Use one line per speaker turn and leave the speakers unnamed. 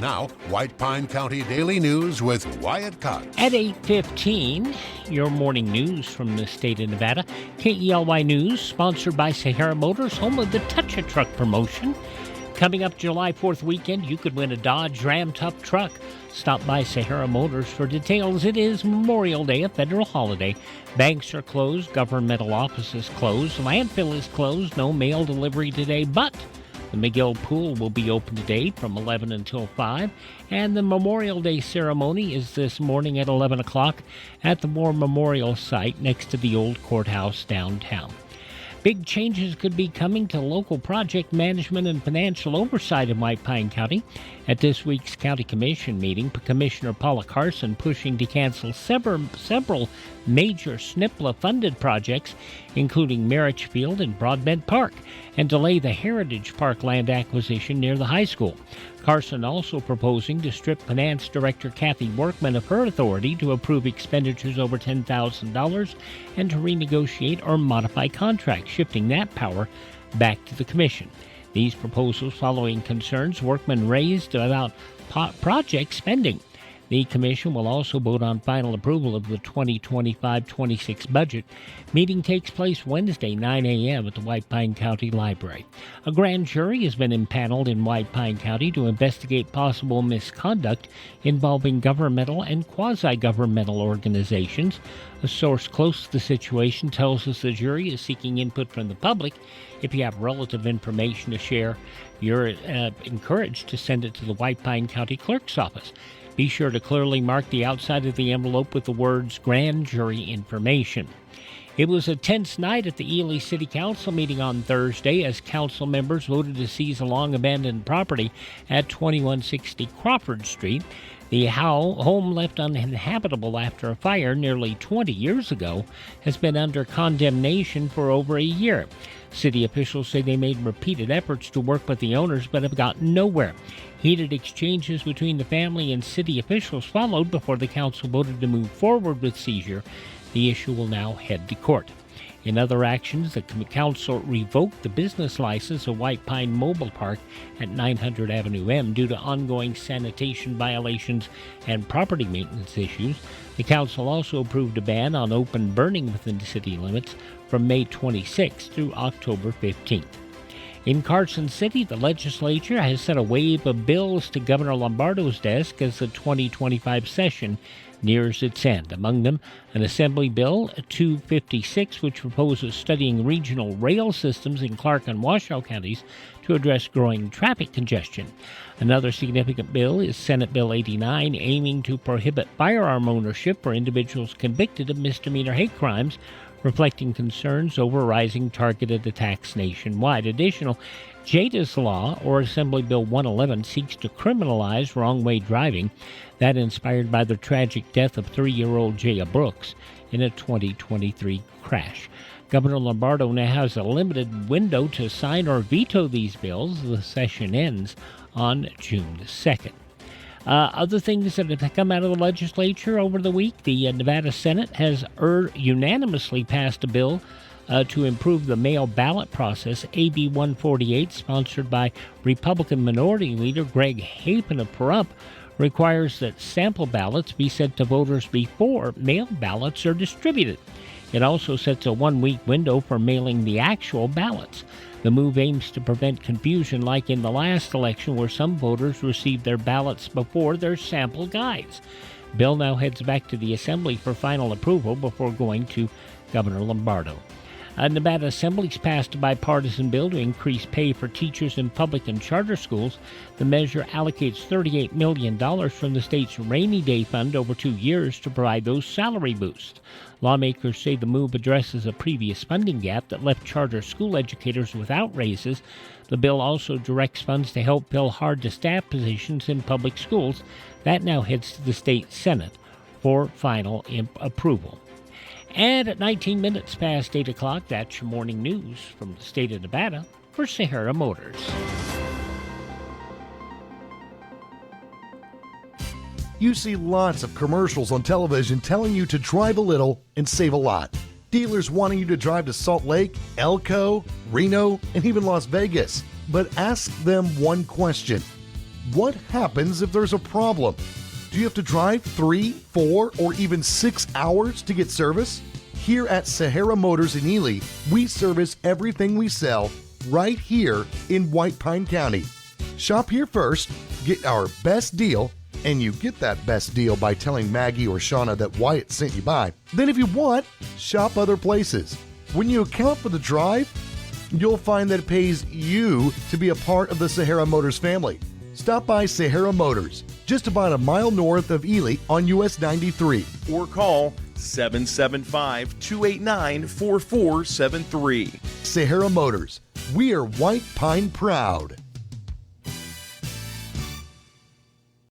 Now, White Pine County Daily News with Wyatt Cox.
At 8:15, your morning news from the state of Nevada. KELY News, sponsored by Sahara Motors, home of the Touch-A-Truck promotion. Coming up July 4th weekend, you could win a Dodge Ram Tough truck. Stop by Sahara Motors for details. It is Memorial Day, a federal holiday. Banks are closed, governmental offices closed, landfill is closed, no mail delivery today, but the McGill Pool will be open today from 11 until 5, and the Memorial Day ceremony is this morning at 11 o'clock at the War Memorial site next to the old courthouse downtown. Big changes could be coming to local project management and financial oversight in White Pine County. At this week's County Commission meeting, Commissioner Paula Carson pushing to cancel several major SNPLA-funded projects, including Marriage Field and Broadbent Park, and delay the Heritage Park land acquisition near the high school. Carson also proposing to strip Finance Director Kathy Workman of her authority to approve expenditures over $10,000 and to renegotiate or modify contracts, shifting that power back to the Commission. These proposals following concerns Workman raised about project spending. The Commission will also vote on final approval of the 2025-26 budget. Meeting takes place Wednesday, 9 a.m. at the White Pine County Library. A grand jury has been impaneled in White Pine County to investigate possible misconduct involving governmental and quasi-governmental organizations. A source close to the situation tells us the jury is seeking input from the public. If you have relative information to share, you're encouraged to send it to the White Pine County Clerk's Office. Be sure to clearly mark the outside of the envelope with the words Grand Jury Information. It was a tense night at the Ely City Council meeting on Thursday as council members voted to seize a long-abandoned property at 2160 Crawford Street. The home left uninhabitable after a fire nearly 20 years ago has been under condemnation for over a year. City officials say they made repeated efforts to work with the owners but have gotten nowhere. Heated exchanges between the family and city officials followed before the council voted to move forward with seizure. The issue will now head to court. In other actions, the council revoked the business license of White Pine Mobile Park at 900 Avenue M due to ongoing sanitation violations and property maintenance issues. The council also approved a ban on open burning within the city limits from May 26th through October 15th. In Carson City, the legislature has sent a wave of bills to Governor Lombardo's desk as the 2025 session nears its end. Among them, an Assembly Bill 256, which proposes studying regional rail systems in Clark and Washoe counties to address growing traffic congestion. Another significant bill is Senate Bill 89, aiming to prohibit firearm ownership for individuals convicted of misdemeanor hate crimes, reflecting concerns over rising targeted attacks nationwide. Additional JADA's law, or Assembly Bill 111, seeks to criminalize wrong-way driving, that inspired by the tragic death of 3-year-old Jaya Brooks in a 2023 crash. Governor Lombardo now has a limited window to sign or veto these bills. The session ends on June 2nd. Other things that have come out of the legislature over the week, the Nevada Senate has unanimously passed a bill to improve the mail ballot process. AB 148, sponsored by Republican Minority Leader Greg Hapen of Pahrump, requires that sample ballots be sent to voters before mail ballots are distributed. It also sets a 1-week window for mailing the actual ballots. The move aims to prevent confusion like in the last election where some voters received their ballots before their sample guides. Bill now heads back to the Assembly for final approval before going to Governor Lombardo. Nevada Assembly's passed a bipartisan bill to increase pay for teachers in public and charter schools. The measure allocates $38 million from the state's Rainy Day Fund over 2 years to provide those salary boosts. Lawmakers say the move addresses a previous funding gap that left charter school educators without raises. The bill also directs funds to help fill hard-to-staff positions in public schools. That now heads to the state Senate for final approval. And at 19 minutes past 8 o'clock, that's your morning news from the state of Nevada for Sahara Motors.
You see lots of commercials on television telling you to drive a little and save a lot. Dealers wanting you to drive to Salt Lake, Elko, Reno, and even Las Vegas. But ask them one question. What happens if there's a problem? Do you have to drive 3, 4, or even 6 hours to get service? Here at Sahara Motors in Ely, we service everything we sell right here in White Pine County. Shop here first, get our best deal, and you get that best deal by telling Maggie or Shauna that Wyatt sent you by. Then if you want, shop other places. When you account for the drive, you'll find that it pays you to be a part of the Sahara Motors family. Stop by Sahara Motors, just about a mile north of Ely on US 93.
Or call 775-289-4473.
Sahara Motors, we are White Pine proud.